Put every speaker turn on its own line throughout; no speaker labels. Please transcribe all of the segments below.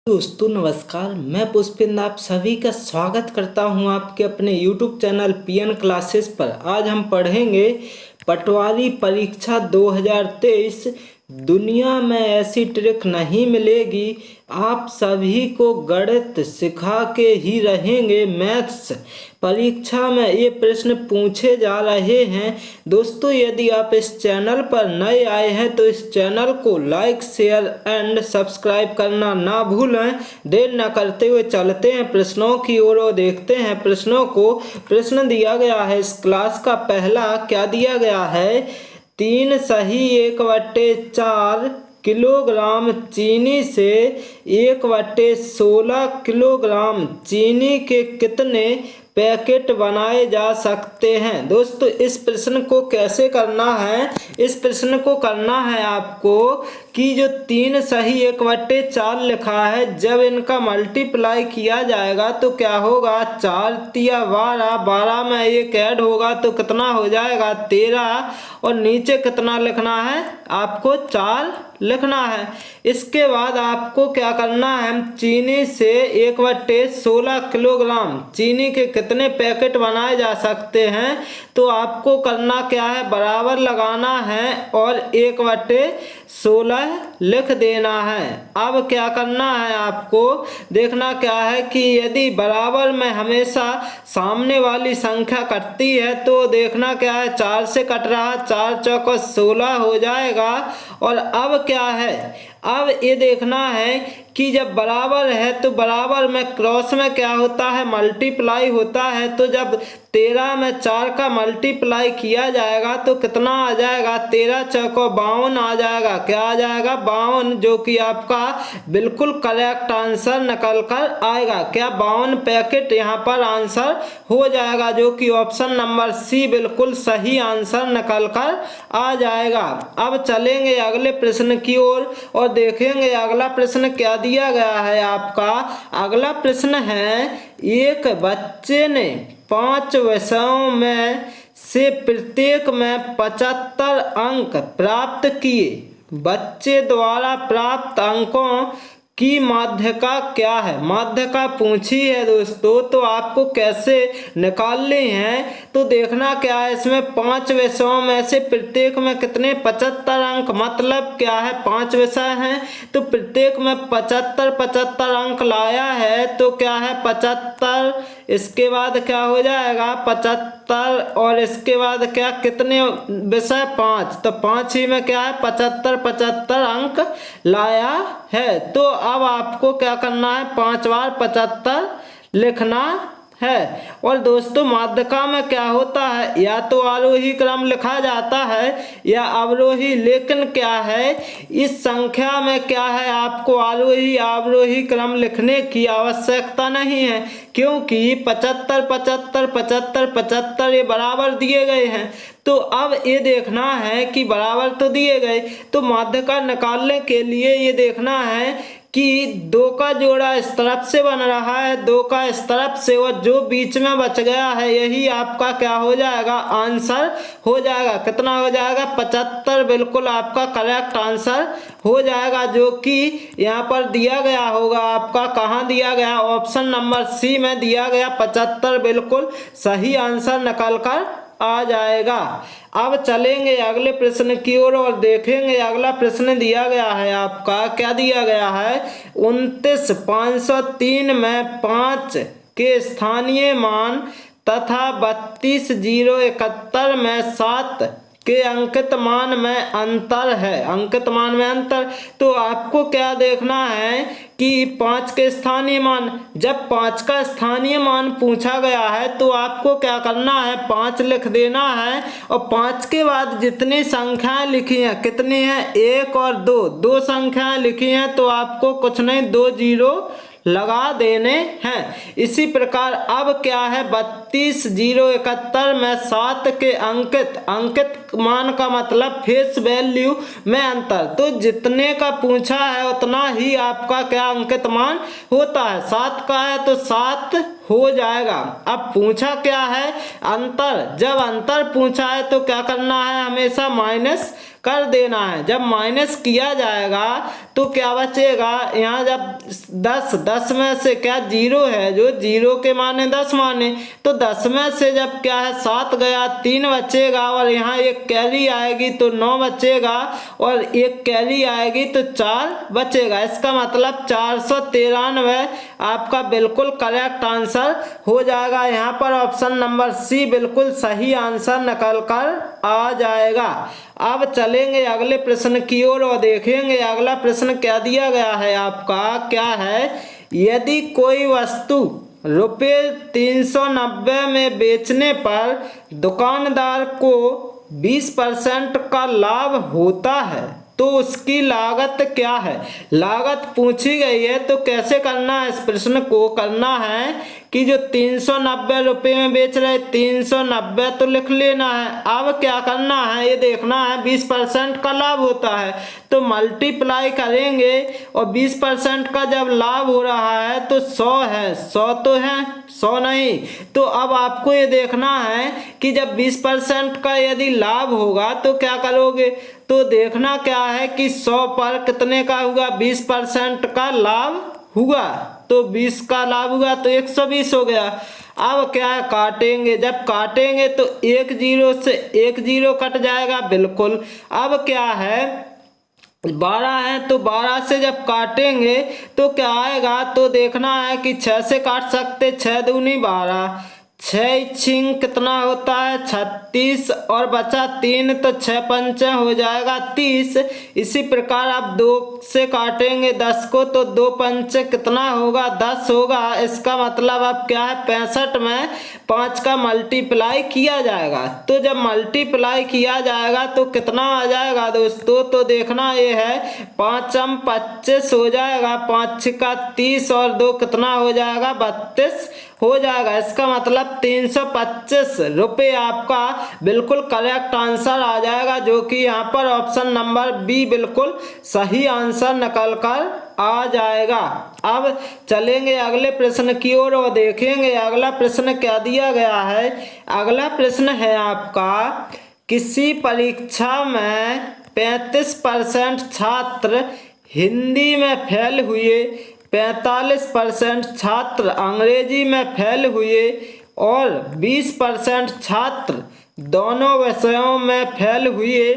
दोस्तों नमस्कार, मैं पुष्पिंदर आप सभी का स्वागत करता हूं आपके अपने YouTube चैनल पीएन क्लासेस पर। आज हम पढ़ेंगे पटवारी परीक्षा 2023। दुनिया में ऐसी ट्रिक नहीं मिलेगी, आप सभी को गणित सिखा के ही रहेंगे। मैथ्स परीक्षा में ये प्रश्न पूछे जा रहे हैं। दोस्तों यदि आप इस चैनल पर नए आए हैं तो इस चैनल को लाइक शेयर एंड सब्सक्राइब करना ना भूलें। देर न करते हुए चलते हैं प्रश्नों की ओर और देखते हैं प्रश्नों को। प्रश्न दिया गया है इस क्लास का पहला, क्या दिया गया है? 3 सही 1/4 किलोग्राम चीनी से 1/16 किलोग्राम चीनी के कितने पैकेट बनाए जा सकते हैं? दोस्तों इस प्रश्न को कैसे करना है? इस प्रश्न को करना है आपको कि जो 3 सही 1/4 लिखा है, जब इनका मल्टीप्लाई किया जाएगा तो क्या होगा? 4 तिया 12, 12 में 1 ऐड होगा तो कितना हो जाएगा? 13। और नीचे कितना लिखना है? आपको 4 लिखना है। इसके बाद आपको क्या करना है? चीनी से 1/16 किलोग्राम चीनी के कितने पैकेट बनाए जा सकते हैं? तो आपको करना क्या है? बराबर लगाना है और 1/16 लिख देना है। अब क्या करना है आपको? देखना क्या है कि यदि बराबर में हमेशा सामने वाली संख्या कटती है तो देखना क्या है? 4 से कट रहा, 4 चौका 16 हो जाएगा। और अब क्या है? अब ये देखना है कि जब बराबर है तो बराबर में क्रॉस में क्या होता है? मल्टीप्लाई होता है। तो जब 13 में 4 का मल्टीप्लाई किया जाएगा तो कितना आ जाएगा? 13 चौको 52 आ जाएगा। क्या आ जाएगा? 52, जो कि आपका बिल्कुल करेक्ट आंसर निकल कर आएगा। क्या 52 पैकेट यहाँ पर आंसर हो जाएगा, जो कि ऑप्शन नंबर सी बिल्कुल सही आंसर निकल कर आ जाएगा। अब चलेंगे अगले प्रश्न की ओर और देखेंगे अगला प्रश्न क्या दिया गया है आपका। अगला प्रश्न है, एक बच्चे ने 5 विषयों में से प्रत्येक में 75 अंक प्राप्त किए। बच्चे द्वारा प्राप्त अंकों की माध्यिका क्या है? माध्यिका पूछी है दोस्तों, तो आपको कैसे निकालने हैं? तो देखना क्या है, इसमें 5 विषयों में से प्रत्येक में कितने? 75 अंक। मतलब क्या है? 5 विषय हैं तो प्रत्येक में 75 अंक लाया है तो क्या है? 75। इसके बाद क्या हो जाएगा? 75 और इसके बाद क्या? कितने विषय? 5। तो 5 ही में क्या है? 75 अंक लाया है। तो अब आपको क्या करना है? 5 बार 75 लिखना है। और दोस्तों माध्यिका में क्या होता है? या तो आरोही क्रम लिखा जाता है या अवरोही, लेकिन क्या है इस संख्या में क्या है? आपको आरोही अवरोही क्रम लिखने की आवश्यकता नहीं है, क्योंकि 75 75 75 75 ये बराबर दिए गए हैं। तो अब ये देखना है कि बराबर तो दिए गए, तो माध्यिका निकालने के लिए ये देखना है कि 2 का जोड़ा इस तरफ से बन रहा है, 2 का इस तरफ से, और जो बीच में बच गया है यही आपका क्या हो जाएगा? आंसर हो जाएगा। कितना हो जाएगा? 75 बिल्कुल आपका करेक्ट आंसर हो जाएगा, जो कि यहाँ पर दिया गया होगा आपका। कहाँ दिया गया? ऑप्शन नंबर सी में दिया गया। 75 बिल्कुल सही आंसर निकल कर आ जाएगा। अब चलेंगे अगले प्रश्न की ओर और देखेंगे अगला प्रश्न दिया गया है आपका। क्या दिया गया है? 29,503 में 5 के स्थानीय मान तथा 32,071 में 7 के अंकित मान में अंतर है। अंकित मान में अंतर, तो आपको क्या देखना है कि 5 के स्थानीय मान, जब 5 का स्थानीय मान पूछा गया है तो आपको क्या करना है? 5 लिख देना है और 5 के बाद जितनी संख्याएं लिखी हैं, कितनी हैं? 1 और 2, 2 संख्याएं लिखी हैं तो आपको कुछ नहीं 2 जीरो लगा देने हैं। इसी प्रकार अब क्या है? 32,071 में 7 के अंकित मान का मतलब फेस वैल्यू में अंतर। तो जितने का पूछा है उतना ही आपका क्या अंकित मान होता है। 7 का है तो 7 हो जाएगा। अब पूछा क्या है, अंतर। जब अंतर पूछा है तो क्या करना है, हमेशा माइनस कर देना है। जब माइनस किया जाएगा तो क्या बचेगा, यहाँ जब 10 में से क्या 0 है, जो 0 के माने 10 माने, तो 10 में से जब क्या है 7 गया, 3 बचेगा, और यहाँ एक कैरी आएगी तो 9 बचेगा, और एक कैरी आएगी तो 4 बचेगा। इसका मतलब 493 आपका बिल्कुल करेक्ट आंसर हो जाएगा। यहाँ पर ऑप्शन नंबर सी बिल्कुल सही आंसर निकल कर आ जाएगा। अब चलेंगे अगले प्रश्न की ओर और देखेंगे अगला प्रश्न क्या दिया गया है आपका। क्या है, यदि कोई वस्तु ₹390 में बेचने पर दुकानदार को 20% का लाभ होता है तो उसकी लागत क्या है। लागत पूछी गई है तो कैसे करना है, इस प्रश्न को करना है कि जो 390 रुपये में बेच रहे 390 तो लिख लेना है। अब क्या करना है, ये देखना है 20% का लाभ होता है तो मल्टीप्लाई करेंगे, और 20% का जब लाभ हो रहा है तो 100 है, 100 तो है, 100 नहीं। तो अब आपको ये देखना है कि जब 20% का यदि लाभ होगा तो क्या करोगे, तो देखना क्या है कि 100 पर कितने का हुआ, 20% का लाभ हुआ, तो 20 का लाभ हुआ तो 120 हो गया। अब क्या है, काटेंगे, जब काटेंगे तो 1 0 से 1 0 कट जाएगा बिल्कुल। अब क्या है, 12 है तो 12 से जब काटेंगे तो क्या आएगा, तो देखना है कि 6 से काट सकते, 6 दूनी 12, 6 छिंग कितना होता है 36, और बचा 3 तो 6 पंचे हो जाएगा 30। इसी प्रकार आप 2 से काटेंगे 10 को तो 2 पंचे कितना होगा 10 होगा। इसका मतलब अब क्या है, 65 में 5 का मल्टीप्लाई किया जाएगा। तो जब मल्टीप्लाई किया जाएगा तो कितना आ जाएगा दोस्तों, तो देखना ये है 5 25 हो जाएगा, 5 का 30 और 2 कितना हो जाएगा 32 हो जाएगा। इसका मतलब 325 रुपये आपका बिल्कुल करेक्ट आंसर आ जाएगा, जो कि यहाँ पर ऑप्शन नंबर बी बिल्कुल सही आंसर निकल कर आ जाएगा। अब चलेंगे अगले प्रश्न की ओर और देखेंगे अगला प्रश्न क्या दिया गया है। अगला प्रश्न है आपका, किसी परीक्षा में 35% छात्र हिंदी में फेल हुए, 45% छात्र अंग्रेजी में फेल हुए और 20% छात्र दोनों विषयों में फेल हुए।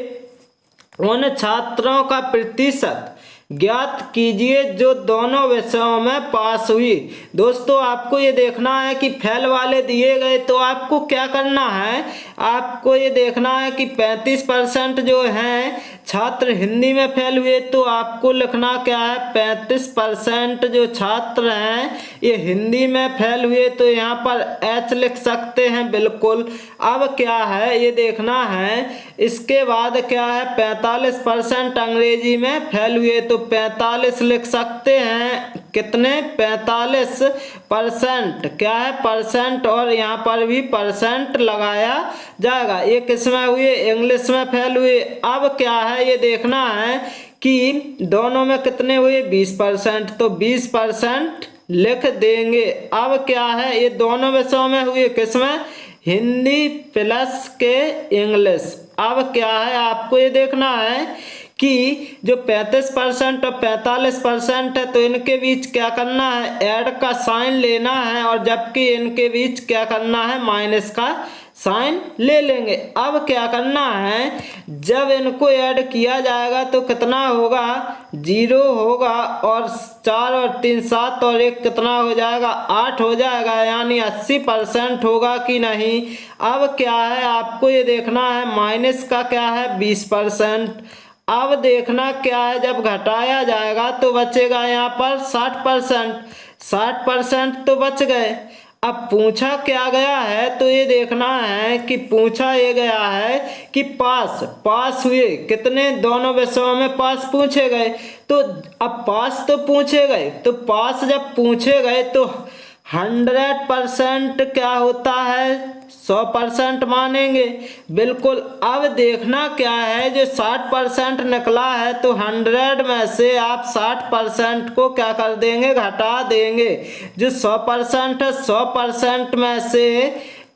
उन छात्रों का प्रतिशत ज्ञात कीजिए जो दोनों विषयों में पास हुई। दोस्तों आपको ये देखना है कि फेल वाले दिए गए तो आपको क्या करना है, आपको ये देखना है कि 35% जो हैं छात्र हिंदी में फेल हुए, तो आपको लिखना क्या है 35% जो छात्र हैं ये हिंदी में फेल हुए, तो यहाँ पर H लिख सकते हैं बिल्कुल। अब क्या है ये देखना है, इसके बाद क्या है 45% अंग्रेजी में फेल हुए, तो 45 लिख सकते हैं, कितने 45% क्या है परसेंट, और यहाँ पर भी परसेंट लगाया जाएगा। ये किस में हुए, इंग्लिश में फेल हुए। अब क्या है ये देखना है कि दोनों में कितने हुए 20%, तो 20% लिख देंगे। अब क्या है ये दोनों विषयों में हुए किसमें, हिंदी प्लस के इंग्लिश। अब क्या है आपको ये देखना है कि जो 35% और 45% है तो इनके बीच क्या करना है, ऐड का साइन लेना है, और जबकि इनके बीच क्या करना है माइनस का साइन ले लेंगे। अब क्या करना है, जब इनको ऐड किया जाएगा तो कितना होगा 0 होगा, और 4 और 3 7 और 1 कितना हो जाएगा 8 हो जाएगा, यानी 80% होगा कि नहीं। अब क्या है आपको ये देखना है, माइनस का क्या है 20%। अब देखना क्या है, जब घटाया जाएगा तो बचेगा यहाँ पर 60% तो बच गए। अब पूछा क्या गया है, तो ये देखना है कि पूछा ये गया है कि पास हुए कितने, दोनों विषयों में पास पूछे गए। तो अब पास तो पूछे गए, तो पास जब पूछे गए तो 100% क्या होता है, 100% मानेंगे। बिल्कुल। अब देखना क्या है, जो 60% निकला है तो 100 में से आप 60% को क्या कर देंगे, घटा देंगे। जो 100% है, 100% में से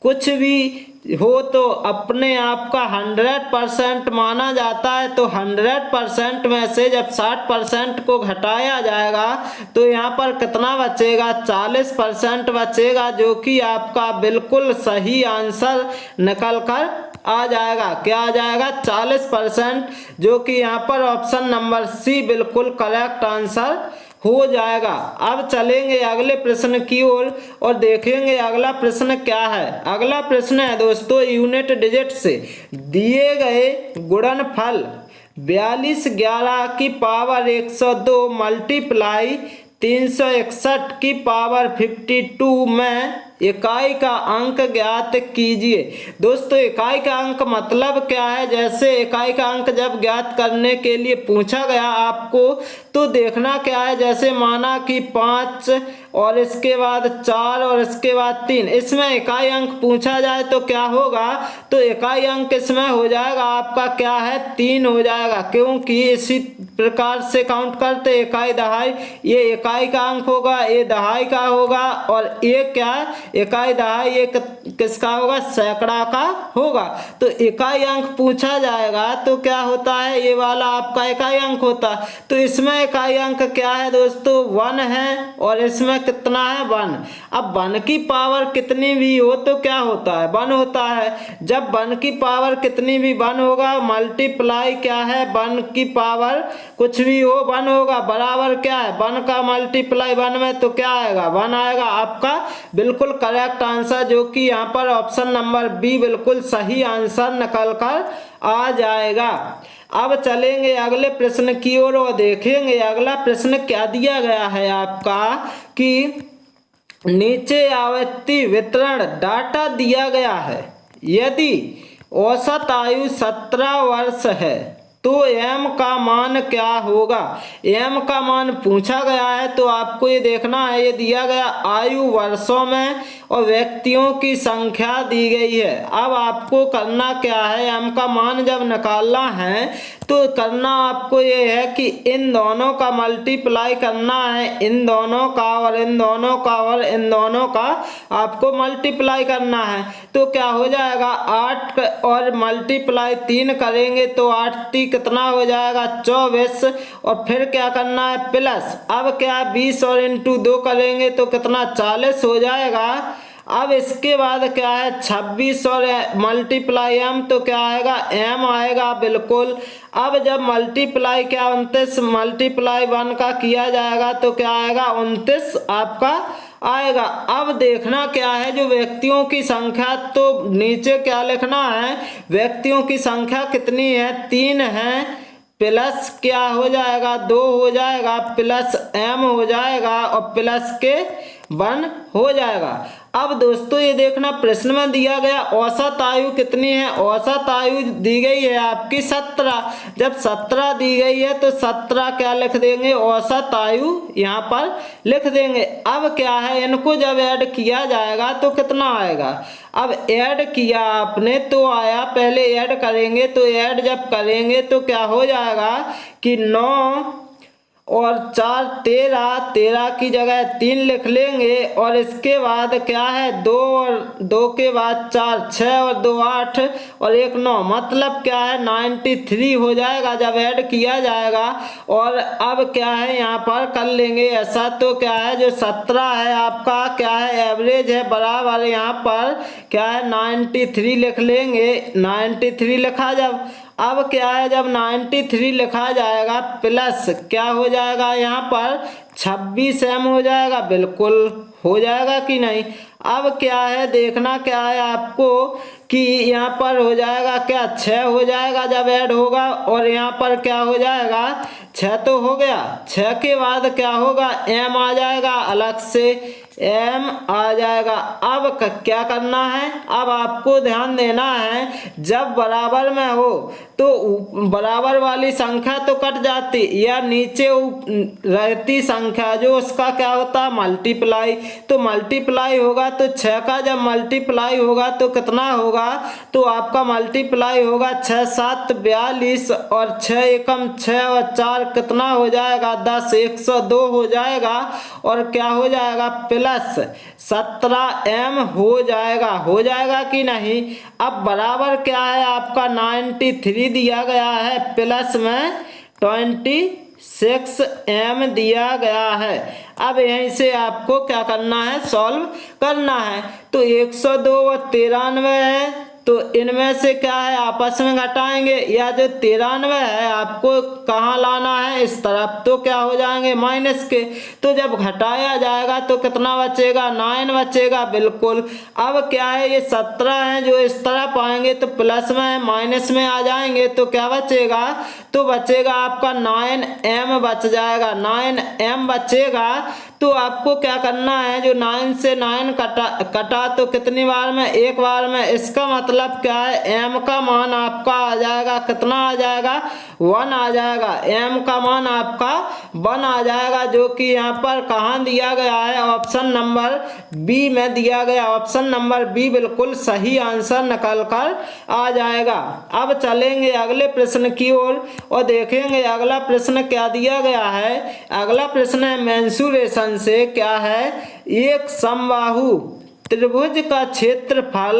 कुछ भी हो तो अपने आप का 100% माना जाता है। तो 100% में से जब 60% को घटाया जाएगा तो यहाँ पर कितना बचेगा, 40% बचेगा, जो कि आपका बिल्कुल सही आंसर निकल कर आ जाएगा। क्या आ जाएगा, 40%, जो कि यहाँ पर ऑप्शन नंबर सी बिल्कुल करेक्ट आंसर हो जाएगा। अब चलेंगे अगले प्रश्न की ओर और देखेंगे अगला प्रश्न क्या है। अगला प्रश्न है दोस्तों, यूनिट डिजिट से दिए गए गुणनफल 42 11 की पावर 102 मल्टीप्लाई 361 की पावर 52 में इकाई का अंक ज्ञात कीजिए। दोस्तों इकाई का अंक मतलब क्या है, जैसे इकाई का अंक जब ज्ञात करने के लिए पूछा गया आपको तो देखना क्या है, जैसे माना कि 5 और इसके बाद 4 और इसके बाद 3, इसमें इकाई अंक पूछा जाए तो क्या होगा, तो इकाई अंक इसमें हो जाएगा आपका क्या है, 3 हो जाएगा, क्योंकि इसी प्रकार से काउंट करते इकाई दहाई, ये इकाई का अंक होगा, ये दहाई का होगा, और ये क्या है, इकाई दहाई, ये किसका होगा, सैकड़ा का होगा। तो इकाई अंक पूछा जाएगा तो क्या होता है, ये वाला आपका इकाई अंक होता। तो इसमें इकाई अंक क्या है दोस्तों, 1 है, और इसमें कितना है, 1। अब 1 की पावर कितनी भी हो तो क्या होता है, 1 होता है। जब 1 की पावर कितनी भी 1 होगा, मल्टीप्लाई क्या है, 1 की पावर कुछ भी हो 1 होगा, बराबर क्या है, 1 का मल्टीप्लाई 1 में तो क्या आएगा, 1 आएगा। आपका बिल्कुल करेक्ट आंसर, जो कि यहाँ पर ऑप्शन नंबर बी बिल्कुल सही आंसर निकल कर आ जाएगा। अब चलेंगे अगले प्रश्न की ओर और देखेंगे अगला प्रश्न क्या दिया गया है आपका, कि नीचे आवृत्ति वितरण डाटा दिया गया है। यदि औसत आयु 17 वर्ष है तो m का मान क्या होगा। m का मान पूछा गया है तो आपको ये देखना है, ये दिया गया आयु वर्षों में और व्यक्तियों की संख्या दी गई है। अब आपको करना क्या है, m का मान जब निकालना है तो करना आपको ये है कि इन दोनों का मल्टीप्लाई करना है, इन दोनों का और इन दोनों का और इन दोनों का आपको मल्टीप्लाई करना है। तो क्या हो जाएगा, 8 और मल्टीप्लाई 3 करेंगे तो 8 3 कितना हो जाएगा, 24, और फिर क्या करना है, प्लस अब क्या 20 और इंटू 2 करेंगे तो कितना 40 हो जाएगा। अब इसके बाद क्या है, 26 और मल्टीप्लाई m तो क्या आएगा, m आएगा बिल्कुल। अब जब मल्टीप्लाई क्या 29 मल्टीप्लाई 1 का किया जाएगा तो क्या आएगा, 29 आपका आएगा। अब देखना क्या है, जो व्यक्तियों की संख्या, तो नीचे क्या लिखना है, व्यक्तियों की संख्या कितनी है, 3 है, प्लस क्या हो जाएगा, 2 हो जाएगा, प्लस m हो जाएगा और प्लस के 1 हो जाएगा। अब दोस्तों ये देखना प्रश्न में दिया गया औसत आयु कितनी है, औसत आयु दी गई है आपकी 17। जब 17 दी गई है तो 17 क्या लिख देंगे, औसत आयु यहाँ पर लिख देंगे। अब क्या है, इनको जब ऐड किया जाएगा तो कितना आएगा, अब ऐड किया आपने तो आया, पहले ऐड करेंगे तो ऐड जब करेंगे तो क्या हो जाएगा कि 9 और 4 13, 13 की जगह 3 लिख लेंगे, और इसके बाद क्या है 2 और 2 के बाद 4 6 और 2 8 और 1 9, मतलब क्या है 93 हो जाएगा जब ऐड किया जाएगा। और अब क्या है यहाँ पर कर लेंगे ऐसा, तो क्या है जो 17 है आपका क्या है एवरेज है, बराबर यहाँ पर क्या है 93 लिख लेंगे। 93 लिखा जब, अब क्या है जब 93 लिखा जाएगा प्लस क्या हो जाएगा यहाँ पर 26 m हो जाएगा, बिल्कुल हो जाएगा कि नहीं। अब क्या है देखना क्या है आपको कि यहाँ पर हो जाएगा क्या 6 हो जाएगा जब ऐड होगा, और यहाँ पर क्या हो जाएगा 6 तो हो गया, 6 के बाद क्या होगा m आ जाएगा अलग से, m आ जाएगा। अब क्या करना है, अब आपको ध्यान देना है, जब बराबर में हो तो बराबर वाली संख्या तो कट जाती, या नीचे रहती संख्या जो उसका क्या होता है मल्टीप्लाई, तो मल्टीप्लाई होगा तो 6 का जब मल्टीप्लाई होगा तो कितना होगा, तो आपका मल्टीप्लाई होगा 6 7 42 और 6 एकम 6 और 4 कितना हो जाएगा 10, 102 हो जाएगा। और क्या हो जाएगा प्लस 17m हो जाएगा कि नहीं। अब बराबर क्या है आपका 93 दिया गया है, प्लस में 26m दिया गया है। अब यहीं से आपको क्या करना है, सॉल्व करना है। तो 102 और 93 है, तो इनमें से क्या है आपस में घटाएंगे, या जो 93 है आपको कहाँ लाना है इस तरफ, तो क्या हो जाएंगे माइनस के, तो जब घटाया जाएगा तो कितना बचेगा 9 बचेगा बिल्कुल। अब क्या है ये 17 है जो इस तरफ आएंगे तो प्लस में है, माइनस में आ जाएंगे तो क्या बचेगा, तो बचेगा आपका 9m बच जाएगा, 9m बचेगा। तो आपको क्या करना है, जो 9 से 9 कटा तो कितनी बार में, एक बार में, इसका मतलब क्या है m का मान आपका आ जाएगा, कितना आ जाएगा 1 आ जाएगा, m का मान आपका 1 आ जाएगा, जो कि यहाँ पर कहाँ दिया गया है, ऑप्शन नंबर बी में दिया गया। ऑप्शन नंबर बी बिल्कुल सही आंसर निकल कर आ जाएगा। अब चलेंगे अगले प्रश्न की ओर और देखेंगे अगला प्रश्न क्या दिया गया है। अगला प्रश्न है मेंसुरेशन से, क्या है, एक समबाहु त्रिभुज का क्षेत्रफल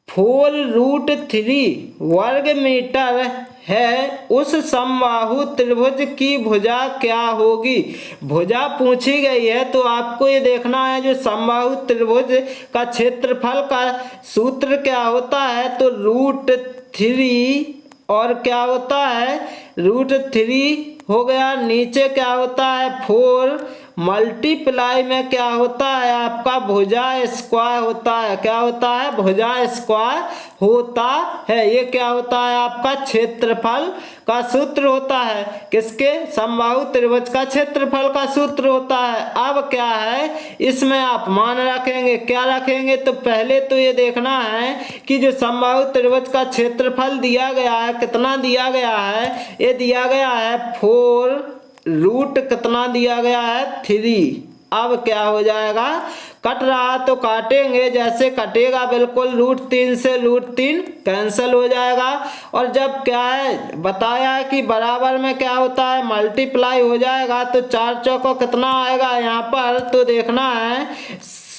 4√3 वर्ग मीटर है, उस समबाहु त्रिभुज की भुजा क्या होगी। भुजा पूछी गई है तो आपको ये देखना है जो समबाहु त्रिभुज का क्षेत्रफल का सूत्र क्या होता है, तो √3 और क्या होता है √3 हो गया, नीचे क्या होता है 4 मल्टीप्लाई में क्या होता है आपका भुजा स्क्वायर होता है, क्या होता है भुजा स्क्वायर होता है। ये क्या होता है आपका क्षेत्रफल का सूत्र होता है, किसके, समबाहु त्रिभुज का क्षेत्रफल का सूत्र होता है। अब क्या है इसमें आप मान रखेंगे, क्या रखेंगे, तो पहले तो ये देखना है कि जो समबाहु त्रिभुज का क्षेत्रफल दिया गया है कितना दिया गया है, ये दिया गया है 4 रूट कितना दिया गया है 3। अब क्या हो जाएगा, कट रहा तो काटेंगे, जैसे कटेगा बिल्कुल √3 से √3 कैंसिल हो जाएगा। और जब क्या है बताया है कि बराबर में क्या होता है मल्टीप्लाई हो जाएगा, तो 4 चौको कितना आएगा यहाँ पर, तो देखना है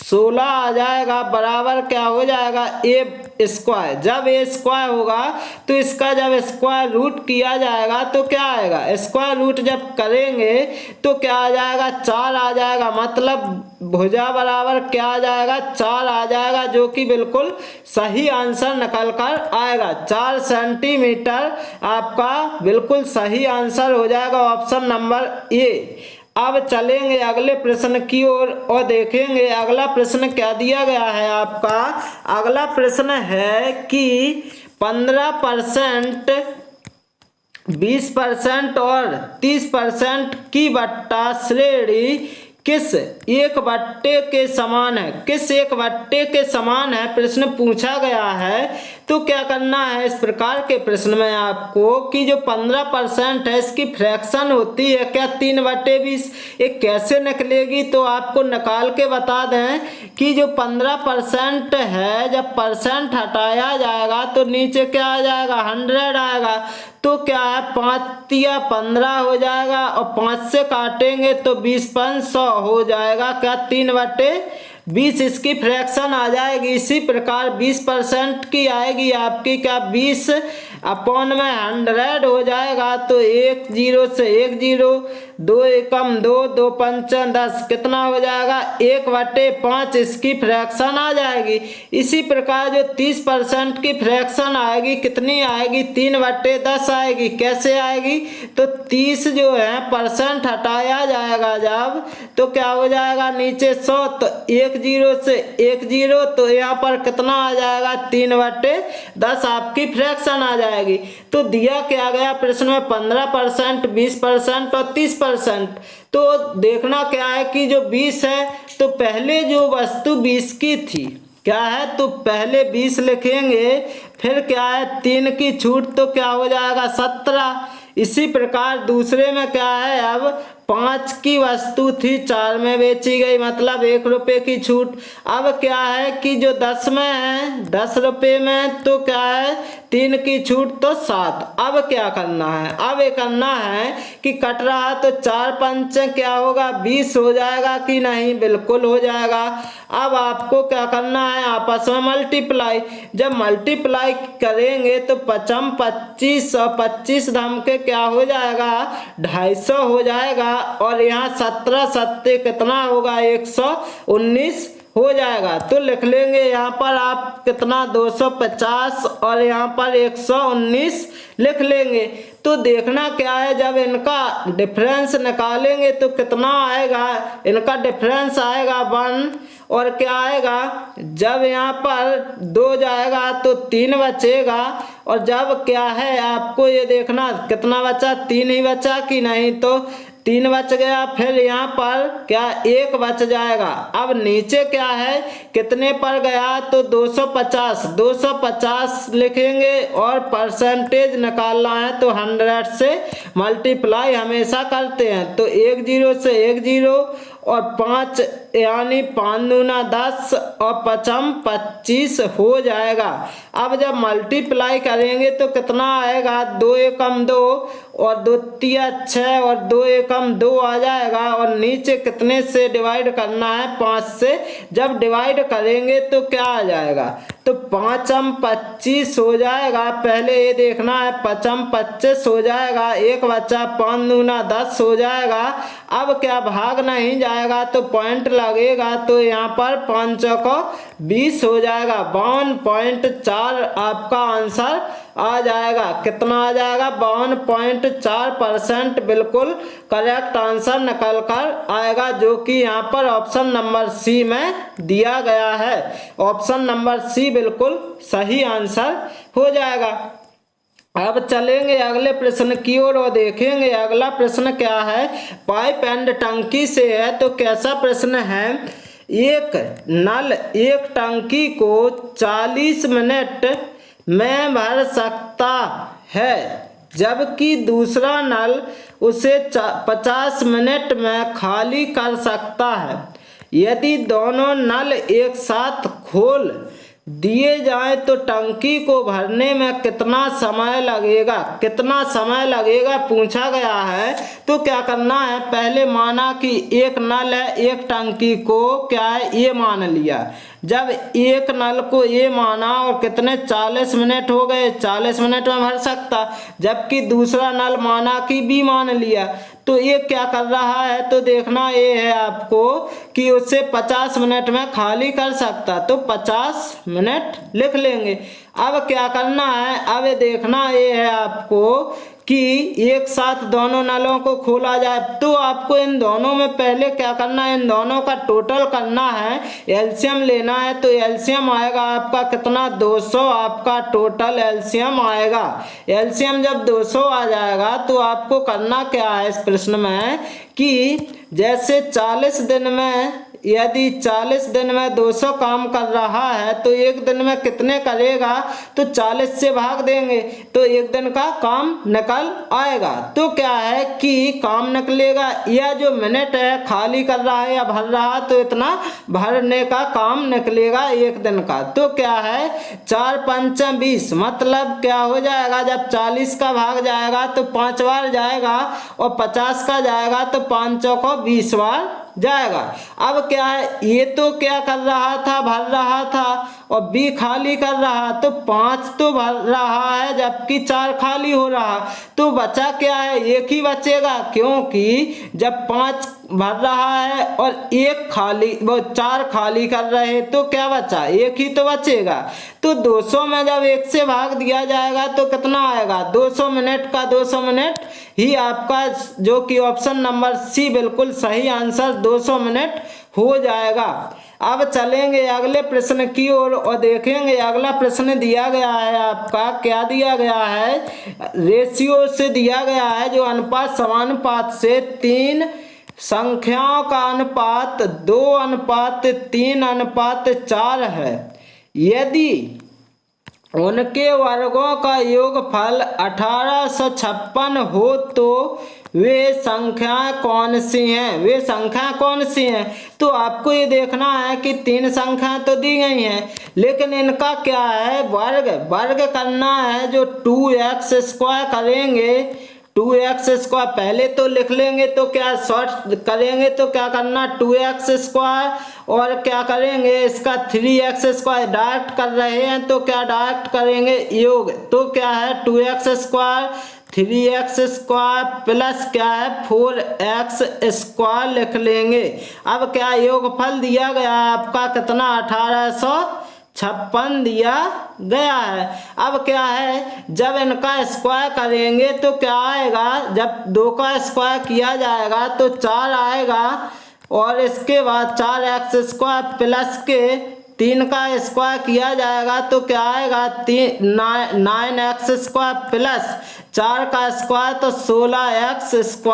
16 आ जाएगा, बराबर क्या हो जाएगा a स्क्वायर। जब a स्क्वायर होगा तो इसका जब स्क्वायर रूट किया जाएगा तो क्या आएगा, स्क्वायर रूट जब करेंगे तो क्या आ जाएगा 4 आ जाएगा, मतलब भुजा बराबर क्या आ जाएगा 4 आ जाएगा, जो कि बिल्कुल सही आंसर निकल कर आएगा। 4 सेंटीमीटर आपका बिल्कुल सही आंसर हो जाएगा, ऑप्शन नंबर ए। अब चलेंगे अगले प्रश्न की ओर और देखेंगे अगला प्रश्न क्या दिया गया है आपका। अगला प्रश्न है कि 15%, 20% और 30% की बट्टा श्रेणी किस एक बट्टे के समान है, किस एक बट्टे के समान है प्रश्न पूछा गया है। तो क्या करना है इस प्रकार के प्रश्न में आपको कि जो 15% है इसकी फ्रैक्शन होती है क्या 3/20, ये कैसे निकलेगी, तो आपको निकाल के बता दें कि जो 15% है जब परसेंट हटाया जाएगा तो नीचे क्या आ जाएगा 100 आएगा, तो क्या है 5 या 15 हो जाएगा और 5 से काटेंगे तो 20 5 100 हो जाएगा, क्या 3/20 इसकी फ्रैक्शन आ जाएगी। इसी प्रकार 20% की आएगी आपकी क्या 20 अपॉन में 100 हो जाएगा, तो 1 0 से 1 0, 2 एकम 2, 2 पंच 10, कितना हो जाएगा 1/5 इसकी फ्रैक्शन आ जाएगी। इसी प्रकार जो 30% की फ्रैक्शन आएगी कितनी आएगी 3/10 आएगी। कैसे आएगी, तो 30 जो है परसेंट हटाया जाएगा जब, तो क्या हो जाएगा नीचे 100, तो 1 0 से 1 0, तो यहाँ पर कितना आ जाएगा 3/10 आपकी फ्रैक्शन आ जाएगी। तो दिया क्या गया प्रश्न में 15%, 20% और 30%। तो देखना क्या है कि जो 20 है तो पहले जो वस्तु 20 की थी क्या है, तो पहले 20 लिखेंगे, फिर क्या है 3 की छूट तो क्या हो जाएगा 17। इसी प्रकार दूसरे में क्या है, अब 5 की वस्तु थी 4 में बेची गई, मतलब 1 रुपये की छूट। अब क्या है कि जो 10 में है 10 रुपये में, तो क्या है 3 की छूट तो 7। अब क्या करना है, अब ये करना है कि कट रहा तो 4 पंच क्या होगा 20 हो जाएगा कि नहीं, बिल्कुल हो जाएगा। अब आपको क्या करना है, आपस में मल्टीप्लाई। जब मल्टीप्लाई करेंगे तो 5 25 और 25 धम के क्या हो जाएगा 250 हो जाएगा, और यहाँ 17 सत्ते कितना होगा 119 हो जाएगा। तो लिख लेंगे यहाँ पर आप कितना 250 और यहाँ पर 119 लिख लेंगे। तो देखना क्या है, जब इनका डिफरेंस निकालेंगे तो कितना आएगा, इनका डिफरेंस आएगा 1, और क्या आएगा जब यहाँ पर 2 जाएगा तो 3 बचेगा, और जब क्या है आपको ये देखना कितना बचा, 3 ही बचा कि नहीं, तो 3 बच गया, फिर यहाँ पर क्या 1 बच जाएगा। अब नीचे क्या है कितने पर गया, तो 250 लिखेंगे, और परसेंटेज निकालना है तो 100 से मल्टीप्लाई हमेशा करते हैं। तो 1 0 से 1 0 और 5 यानी 5 दूना 10 और 5 25 हो जाएगा। अब जब मल्टीप्लाई करेंगे तो कितना आएगा, 2 एकम 2 और 2 तिया 6 और 2 एकम 2 आ जाएगा, और नीचे कितने से डिवाइड करना है 5 से। जब डिवाइड करेंगे तो क्या आ जाएगा, तो 5 25 हो जाएगा। पहले ये देखना है 5 25 हो जाएगा, 1 बचा, 5 दूना 10 हो जाएगा। अब क्या भाग नहीं जाएगा तो पॉइंट लगेगा, तो यहाँ पर 5 को 20 हो जाएगा। 52.4 आपका आंसर आ जाएगा। कितना आ जाएगा 52.4%, बिल्कुल करेक्ट आंसर निकल कर आएगा, जो कि यहाँ पर ऑप्शन नंबर सी में दिया गया है। ऑप्शन नंबर सी बिल्कुल सही आंसर हो जाएगा। अब चलेंगे अगले प्रश्न की ओर और देखेंगे अगला प्रश्न क्या है, पाइप एंड टंकी से है। तो कैसा प्रश्न है, एक नल एक टंकी को 40 मिनट में भर सकता है, जबकि दूसरा नल उसे 50 मिनट में खाली कर सकता है। यदि दोनों नल एक साथ खोल दिए जाए तो टंकी को भरने में कितना समय लगेगा, कितना समय लगेगा पूछा गया है। तो क्या करना है, पहले माना कि एक नल है, एक टंकी को क्या है ये मान लिया। जब एक नल को ये माना और कितने 40 मिनट हो गए, 40 मिनट में भर सकता, जबकि दूसरा नल माना कि बी मान लिया। तो ये क्या कर रहा है, तो देखना ये है आपको कि उससे 50 मिनट में खाली कर सकता, तो 50 मिनट लिख लेंगे। अब क्या करना है, अब ये देखना ये है आपको कि एक साथ दोनों नलों को खोला जाए, तो आपको इन दोनों में पहले क्या करना है, इन दोनों का टोटल करना है, एलसीएम लेना है। तो एलसीएम आएगा आपका कितना 200, आपका टोटल एलसीएम आएगा। एलसीएम जब 200 आ जाएगा तो आपको करना क्या है इस प्रश्न में कि जैसे 40 दिन में, यदि 40 दिन में 200 काम कर रहा है तो एक दिन में कितने करेगा, तो 40 से भाग देंगे तो एक दिन का काम निकल आएगा। तो क्या है कि काम निकलेगा, यह जो मिनट है खाली कर रहा है या भर रहा, तो इतना भरने का काम निकलेगा एक दिन का। तो क्या है 4 5 20, मतलब क्या हो जाएगा, जब 40 का भाग जाएगा तो 5 बार जाएगा, और 50 का जाएगा तो 5 को 20 बार जाएगा। अब क्या है, ये तो क्या कर रहा था, भर रहा था, और बी खाली कर रहा, तो 5 तो भर रहा है जबकि 4 खाली हो रहा, तो बचा क्या है, एक ही बचेगा, क्योंकि जब 5 भर रहा है और एक खाली, वो 4 खाली कर रहे, तो क्या बचा, एक ही तो बचेगा। तो 200 में जब 1 से भाग दिया जाएगा तो कितना आएगा, 200 मिनट का 200 मिनट ही आपका, जो कि ऑप्शन नंबर सी बिल्कुल सही आंसर 200 मिनट हो जाएगा। अब चलेंगे अगले प्रश्न की ओर और देखेंगे अगला प्रश्न दिया गया है आपका, क्या दिया गया है, रेशियो से दिया गया है, जो अनुपात समानुपात से 3 संख्याओं का अनुपात 2:3:4 है। यदि उनके वर्गों का योगफल 1856 हो तो वे संख्याएं कौन सी हैं? वे संख्या कौन सी हैं? तो आपको ये देखना है कि 3 संख्याएं तो दी गई हैं, लेकिन इनका क्या है? वर्ग करना है। जो 2x² करेंगे, 2x² पहले तो लिख लेंगे, तो क्या शॉर्ट करेंगे तो क्या करना, 2x² और क्या करेंगे इसका 3x² डायरेक्ट कर रहे हैं तो क्या डायरेक्ट करेंगे योग, तो क्या है 2x² 3x² प्लस क्या है 4x² लिख लेंगे। अब क्या योगफल दिया गया आपका कितना 1856 दिया गया है। अब क्या है जब इनका स्क्वायर करेंगे तो क्या आएगा, जब 2 का स्क्वायर किया जाएगा तो 4 आएगा और इसके बाद 4x² प्लस के 3 का स्क्वायर किया जाएगा तो क्या आएगा 9x² प्लस 4 का स्क्वायर तो 16x²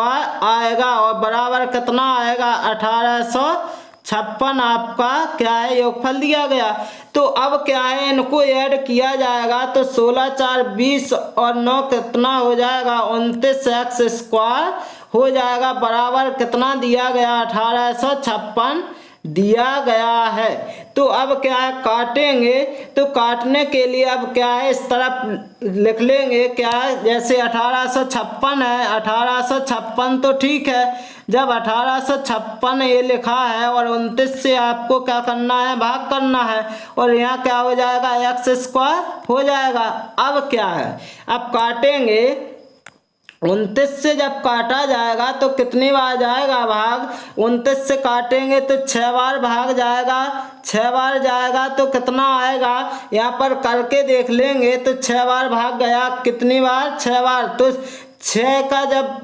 आएगा और बराबर कितना आएगा 1856 आपका क्या है योगफल दिया गया। तो अब क्या है इनको ऐड किया जाएगा तो 16 4 20 और 9 कितना हो जाएगा 29x² हो जाएगा, बराबर कितना दिया गया 1856 दिया गया है। तो अब क्या है काटेंगे, तो काटने के लिए अब क्या है इस तरफ लिख लेंगे क्या है, जैसे 1856 है 1856 तो ठीक है। जब 1856 ये लिखा है और 29 से आपको क्या करना है भाग करना है और यहाँ क्या हो जाएगा x² हो जाएगा। अब क्या है अब काटेंगे, 29 से जब काटा जाएगा तो कितनी बार जाएगा भाग, 29 से काटेंगे तो 6 बार भाग जाएगा, 6 बार जाएगा तो कितना आएगा, यहाँ पर करके देख लेंगे तो 6 बार भाग गया, कितनी बार 6 बार। तो 6 का जब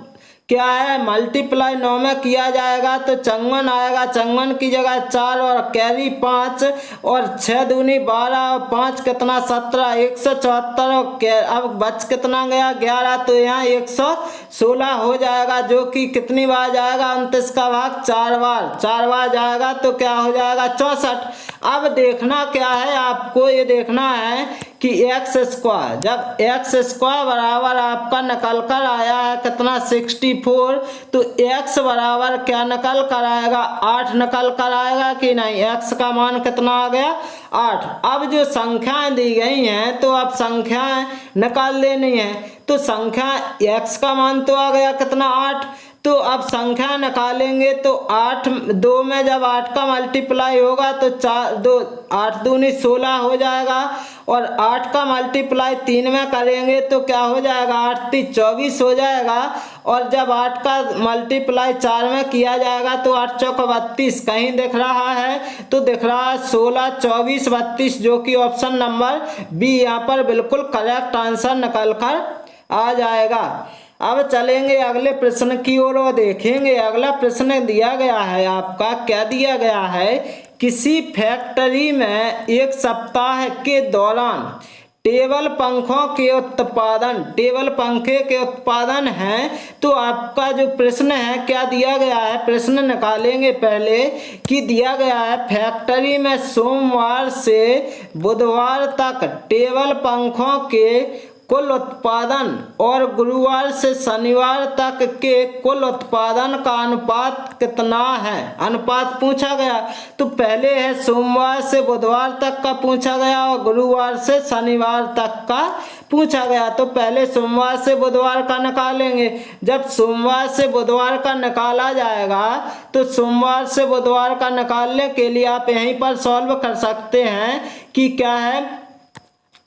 क्या है मल्टीप्लाई 9 में किया जाएगा तो 54 आएगा, 54 की जगह 4 और कैरी 5 और 6 दूनी 12 और 5 कितना 17 174 और अब बच कितना गया 11, तो यहाँ 116 हो जाएगा जो कि कितनी बार जाएगा 29 का भाग 4 बार जाएगा तो क्या हो जाएगा 64। अब देखना क्या है आपको, ये देखना है कि x², जब x² बराबर आपका निकल कर आया है कितना 64, तो x बराबर क्या निकल कर आएगा 8 निकल कर आएगा कि नहीं, x का मान कितना आ गया 8। अब जो संख्याएं दी गई हैं तो अब संख्याएं निकाल लेनी है, तो संख्या x का मान तो आ गया कितना 8, तो अब संख्या निकालेंगे तो 8 2 में जब 8 का मल्टीप्लाई होगा तो 4 2 8 दूनी 16 हो जाएगा और 8 का मल्टीप्लाई 3 में करेंगे तो क्या हो जाएगा 8 3 24 हो जाएगा और जब 8 का मल्टीप्लाई 4 में किया जाएगा तो 8 चौक 32 कहीं दिख रहा है तो दिख रहा है 16 24 32 जो कि ऑप्शन नंबर बी यहाँ पर बिल्कुल करेक्ट आंसर निकल कर आ जाएगा। अब चलेंगे अगले प्रश्न की ओर और देखेंगे अगला प्रश्न दिया गया है आपका, क्या दिया गया है, किसी फैक्ट्री में एक सप्ताह के दौरान टेबल पंखे के उत्पादन है। तो आपका जो प्रश्न है क्या दिया गया है, प्रश्न निकालेंगे पहले कि दिया गया है फैक्ट्री में सोमवार से बुधवार तक टेबल पंखों के कुल उत्पादन और गुरुवार से शनिवार तक के कुल उत्पादन का अनुपात कितना है, अनुपात पूछा गया। तो पहले है सोमवार से बुधवार तक का पूछा गया और गुरुवार से शनिवार तक का पूछा गया। तो पहले सोमवार से बुधवार का निकालेंगे, जब सोमवार से बुधवार का निकाला जाएगा तो सोमवार से बुधवार का निकालने के लिए आप यहीं पर सॉल्व कर सकते हैं कि क्या है,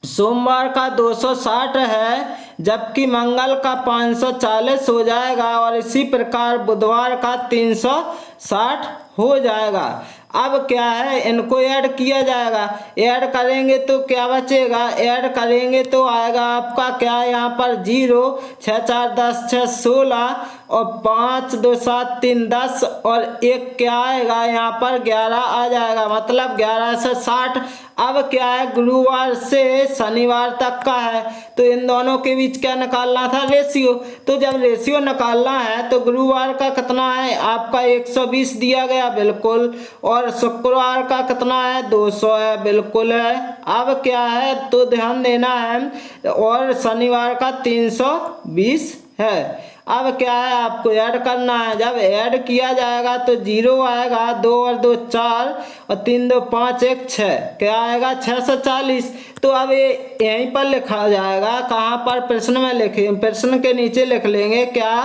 सोमवार का 260 है जबकि मंगल का 540 हो जाएगा और इसी प्रकार बुधवार का 360 हो जाएगा। अब क्या है, इनको ऐड किया जाएगा। ऐड करेंगे तो क्या बचेगा, ऐड करेंगे तो आएगा आपका क्या है यहाँ पर 0, 6 4 10 6 16 और 5 2 7 3 10 और 1 क्या आएगा यहाँ पर 11 आ जाएगा, मतलब 11 से 60। अब क्या है, गुरुवार से शनिवार तक का है, तो इन दोनों के बीच क्या निकालना था, रेशियो। तो जब रेशियो निकालना है तो गुरुवार का कितना है आपका 120 दिया गया, बिल्कुल, और शुक्रवार का कितना है 200 है, बिल्कुल है। अब क्या है तो ध्यान देना है, और शनिवार का 320 है। अब क्या है, आपको ऐड करना है। जब ऐड किया जाएगा तो 0 आएगा, 2 और 2 4 और 3 2 5 1 6, क्या आएगा 640। तो अब ये यहीं पर लिखा जाएगा, कहाँ पर, प्रश्न में लिखें, प्रश्न के नीचे लिख लेंगे क्या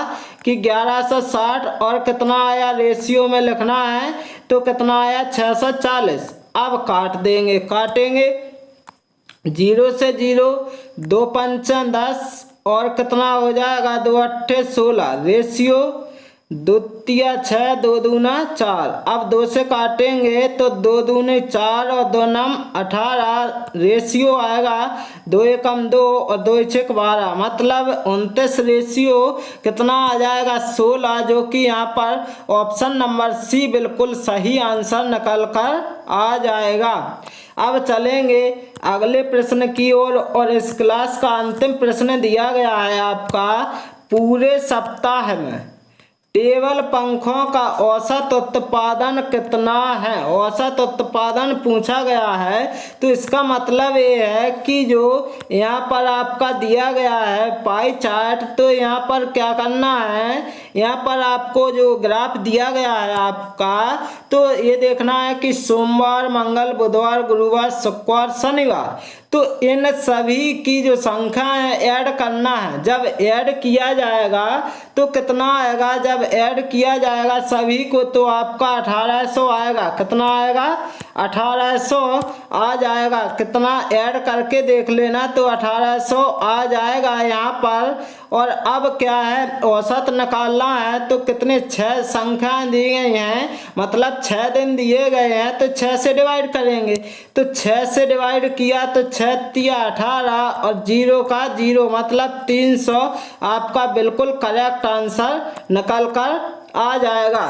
कि 1160 और कितना आया, रेशियो में लिखना है तो कितना आया 640। अब काट देंगे, काटेंगे 0 से 0, 2 5 10 और कितना हो जाएगा 2 8 16, रेशियो 2 तिया 6, 2 दूना 4। अब 2 से काटेंगे तो 2 दूने 4 और 2 नम 18, रेशियो आएगा 2 एकम 2 और 2 6 12, मतलब 29, रेशियो कितना आ जाएगा 16, जो कि यहाँ पर ऑप्शन नंबर सी बिल्कुल सही आंसर निकल कर आ जाएगा। अब चलेंगे अगले प्रश्न की ओर, और इस क्लास का अंतिम प्रश्न दिया गया है आपका, पूरे सप्ताह में टेबल पंखों का औसत उत्पादन कितना है। औसत उत्पादन पूछा गया है, तो इसका मतलब ये है कि जो यहाँ पर आपका दिया गया है पाई चार्ट, तो यहाँ पर क्या करना है, यहाँ पर आपको जो ग्राफ दिया गया है आपका, तो ये देखना है कि सोमवार मंगल बुधवार गुरुवार शुक्रवार शनिवार, तो इन सभी की जो संख्या है ऐड करना है। जब ऐड किया जाएगा तो कितना आएगा, जब ऐड किया जाएगा सभी को तो आपका 1800 आएगा, कितना आएगा 1800 आ जाएगा। कितना ऐड करके देख लेना, तो 1800 आ जाएगा यहाँ पर। और अब क्या है, औसत निकालना है, तो कितने 6 संख्याएं दी गई हैं, मतलब 6 दिन दिए गए हैं, तो 6 से डिवाइड करेंगे, तो 6 से डिवाइड किया तो 6 तिया 18 और 0 का 0, मतलब 300 आपका बिल्कुल करेक्ट आंसर निकल कर आ जाएगा।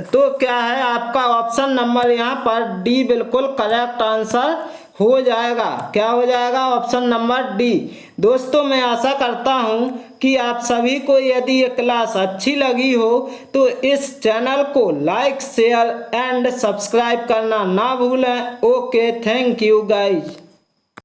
तो क्या है आपका ऑप्शन नंबर यहाँ पर डी बिल्कुल करेक्ट आंसर हो जाएगा। क्या हो जाएगा, ऑप्शन नंबर डी। दोस्तों मैं आशा करता हूँ कि आप सभी को यदि ये क्लास अच्छी लगी हो तो इस चैनल को लाइक शेयर एंड सब्सक्राइब करना ना भूलें। Okay, thank you guys.